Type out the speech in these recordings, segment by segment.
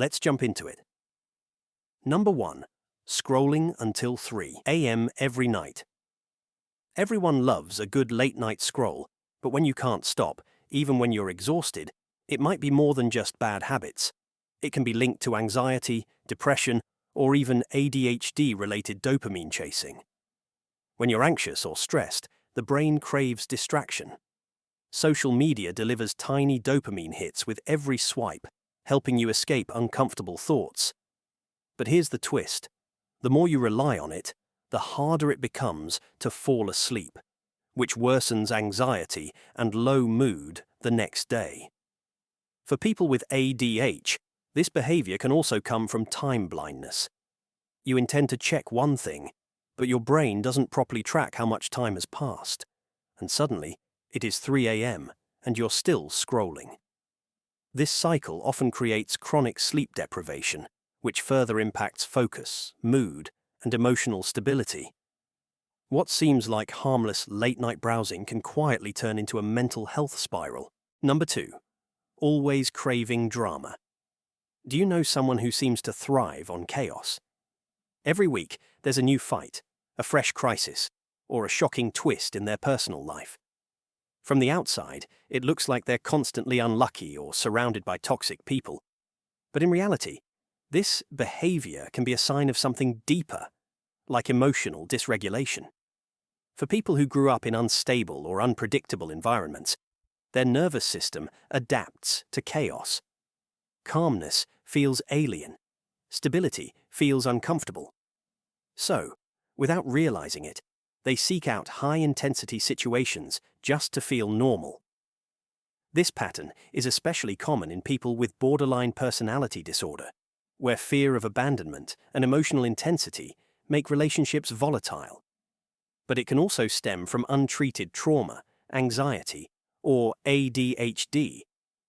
Let's jump into it. Number 1. Scrolling until 3 a.m. every night. Everyone loves a good late-night scroll, but when you can't stop, even when you're exhausted, it might be more than just bad habits. It can be linked to anxiety, depression, or even ADHD-related dopamine chasing. When you're anxious or stressed, the brain craves distraction. Social media delivers tiny dopamine hits with every swipe, helping you escape uncomfortable thoughts. But here's the twist. The more you rely on it, the harder it becomes to fall asleep, which worsens anxiety and low mood the next day. For people with ADH, this behavior can also come from time blindness. You intend to check one thing, but your brain doesn't properly track how much time has passed, and suddenly it is 3 a.m. and you're still scrolling. This cycle often creates chronic sleep deprivation, which further impacts focus, mood, and emotional stability. What seems like harmless late-night browsing can quietly turn into a mental health spiral. Number 2. Always craving drama. Do you know someone who seems to thrive on chaos? Every week, there's a new fight, a fresh crisis, or a shocking twist in their personal life. From the outside, it looks like they're constantly unlucky or surrounded by toxic people. But in reality, this behavior can be a sign of something deeper, like emotional dysregulation. For people who grew up in unstable or unpredictable environments, their nervous system adapts to chaos. Calmness feels alien. Stability feels uncomfortable. So, without realizing it, they seek out high-intensity situations just to feel normal. This pattern is especially common in people with borderline personality disorder, where fear of abandonment and emotional intensity make relationships volatile. But it can also stem from untreated trauma, anxiety, or ADHD,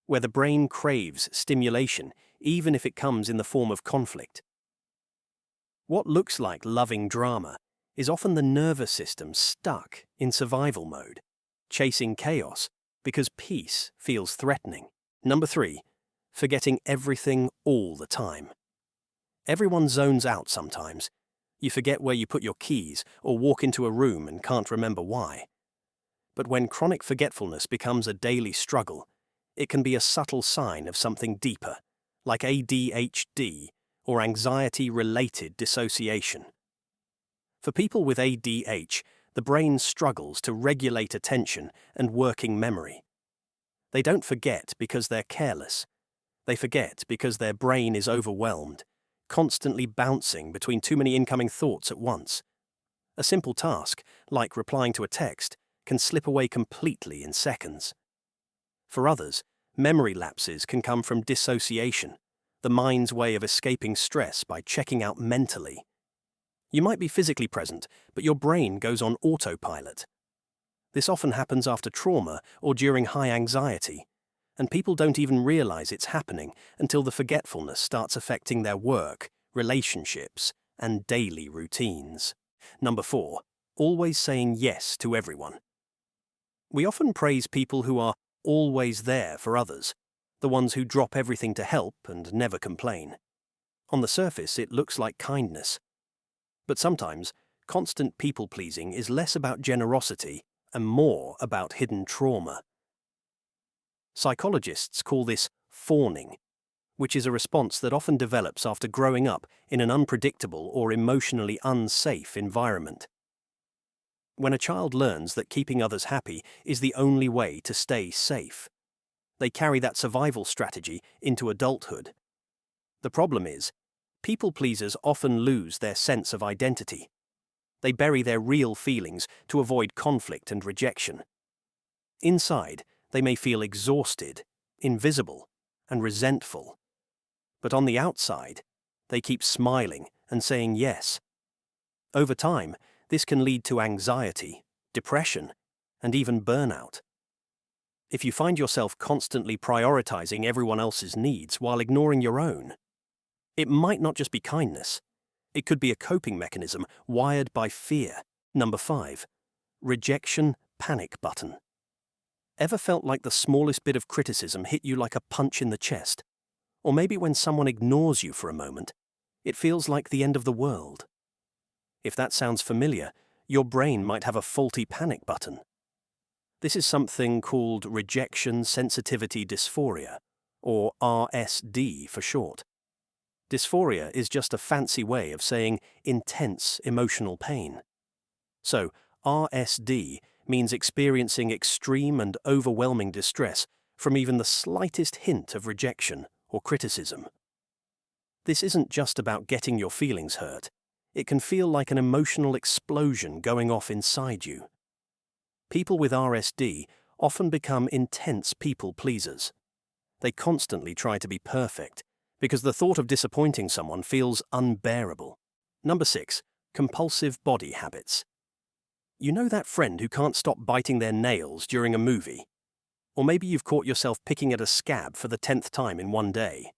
where the brain craves stimulation even if it comes in the form of conflict. What looks like loving drama is often the nervous system stuck in survival mode, chasing chaos because peace feels threatening. Number 3. Forgetting everything all the time. Everyone zones out sometimes. You forget where you put your keys or walk into a room and can't remember why. But when chronic forgetfulness becomes a daily struggle, it can be a subtle sign of something deeper, like ADHD or anxiety-related dissociation. For people with ADH, the brain struggles to regulate attention and working memory. They don't forget because they're careless. They forget because their brain is overwhelmed, constantly bouncing between too many incoming thoughts at once. A simple task, like replying to a text, can slip away completely in seconds. For others, memory lapses can come from dissociation, the mind's way of escaping stress by checking out mentally. You might be physically present, but your brain goes on autopilot. This often happens after trauma or during high anxiety, and people don't even realize it's happening until the forgetfulness starts affecting their work, relationships, and daily routines. Number 4. Always saying yes to everyone. We often praise people who are always there for others, the ones who drop everything to help and never complain. On the surface, it looks like kindness. But sometimes, constant people-pleasing is less about generosity and more about hidden trauma. Psychologists call this fawning, which is a response that often develops after growing up in an unpredictable or emotionally unsafe environment. When a child learns that keeping others happy is the only way to stay safe, they carry that survival strategy into adulthood. The problem is, people-pleasers often lose their sense of identity. They bury their real feelings to avoid conflict and rejection. Inside, they may feel exhausted, invisible, and resentful. But on the outside, they keep smiling and saying yes. Over time, this can lead to anxiety, depression, and even burnout. If you find yourself constantly prioritizing everyone else's needs while ignoring your own, it might not just be kindness. It could be a coping mechanism wired by fear. Number 5. Rejection panic button. Ever felt like the smallest bit of criticism hit you like a punch in the chest? Or maybe when someone ignores you for a moment, it feels like the end of the world. If that sounds familiar, your brain might have a faulty panic button. This is something called rejection sensitivity dysphoria, or RSD for short. Dysphoria is just a fancy way of saying intense emotional pain. So, RSD means experiencing extreme and overwhelming distress from even the slightest hint of rejection or criticism. This isn't just about getting your feelings hurt. It can feel like an emotional explosion going off inside you. People with RSD often become intense people pleasers. They constantly try to be perfect because the thought of disappointing someone feels unbearable. Number 6, compulsive body habits. You know that friend who can't stop biting their nails during a movie? Or maybe you've caught yourself picking at a scab for the 10th time in one day.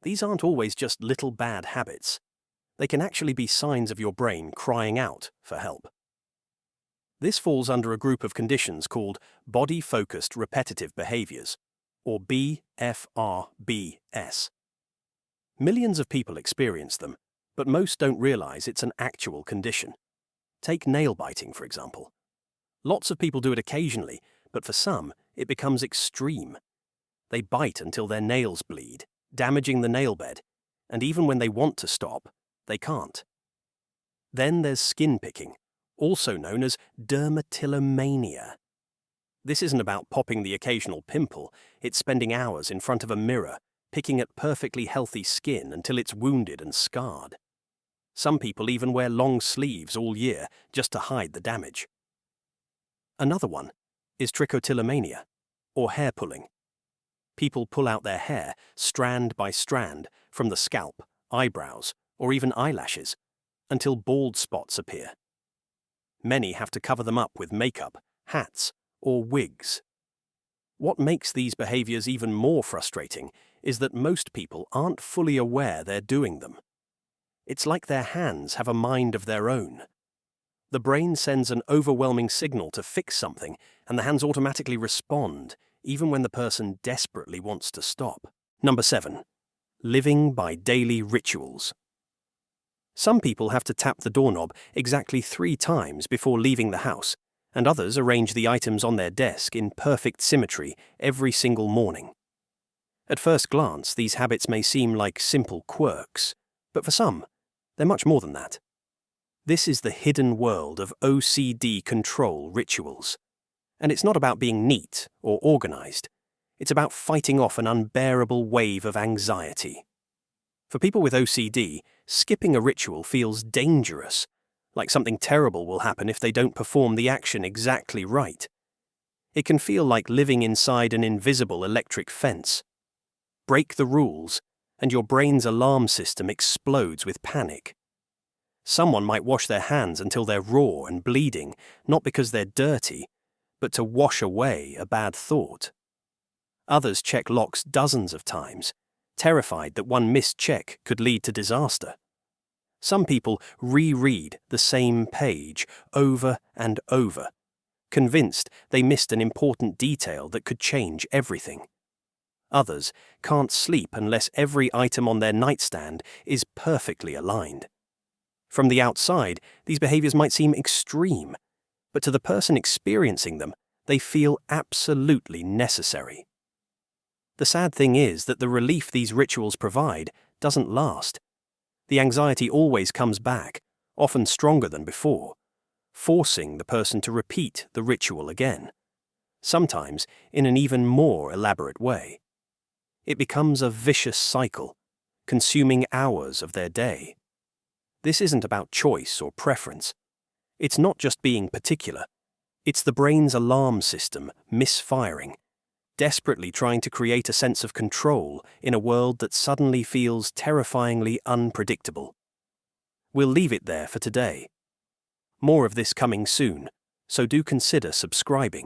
These aren't always just little bad habits. They can actually be signs of your brain crying out for help. This falls under a group of conditions called body-focused repetitive behaviors, or BFRBS. Millions of people experience them, but most don't realize it's an actual condition. Take nail biting, for example. Lots of people do it occasionally, but for some, it becomes extreme. They bite until their nails bleed, damaging the nail bed, and even when they want to stop, they can't. Then there's skin picking, also known as dermatillomania. This isn't about popping the occasional pimple, it's spending hours in front of a mirror, picking at perfectly healthy skin until it's wounded and scarred. Some people even wear long sleeves all year just to hide the damage. Another one is trichotillomania, or hair pulling. People pull out their hair, strand by strand, from the scalp, eyebrows, or even eyelashes, until bald spots appear. Many have to cover them up with makeup, hats, or wigs. What makes these behaviors even more frustrating is that most people aren't fully aware they're doing them. It's like their hands have a mind of their own. The brain sends an overwhelming signal to fix something, and the hands automatically respond, even when the person desperately wants to stop. Number 7, living by daily rituals. Some people have to tap the doorknob exactly 3 times before leaving the house, and others arrange the items on their desk in perfect symmetry every single morning. At first glance, these habits may seem like simple quirks, but for some, they're much more than that. This is the hidden world of OCD control rituals. And it's not about being neat or organized. It's about fighting off an unbearable wave of anxiety. For people with OCD, skipping a ritual feels dangerous, like something terrible will happen if they don't perform the action exactly right. It can feel like living inside an invisible electric fence. Break the rules, and your brain's alarm system explodes with panic. Someone might wash their hands until they're raw and bleeding, not because they're dirty, but to wash away a bad thought. Others check locks dozens of times, terrified that one missed check could lead to disaster. Some people reread the same page over and over, convinced they missed an important detail that could change everything. Others can't sleep unless every item on their nightstand is perfectly aligned. From the outside, these behaviors might seem extreme, but to the person experiencing them, they feel absolutely necessary. The sad thing is that the relief these rituals provide doesn't last. The anxiety always comes back, often stronger than before, forcing the person to repeat the ritual again, sometimes in an even more elaborate way. It becomes a vicious cycle, consuming hours of their day. This isn't about choice or preference. It's not just being particular. It's the brain's alarm system misfiring, desperately trying to create a sense of control in a world that suddenly feels terrifyingly unpredictable. We'll leave it there for today. More of this coming soon, so do consider subscribing.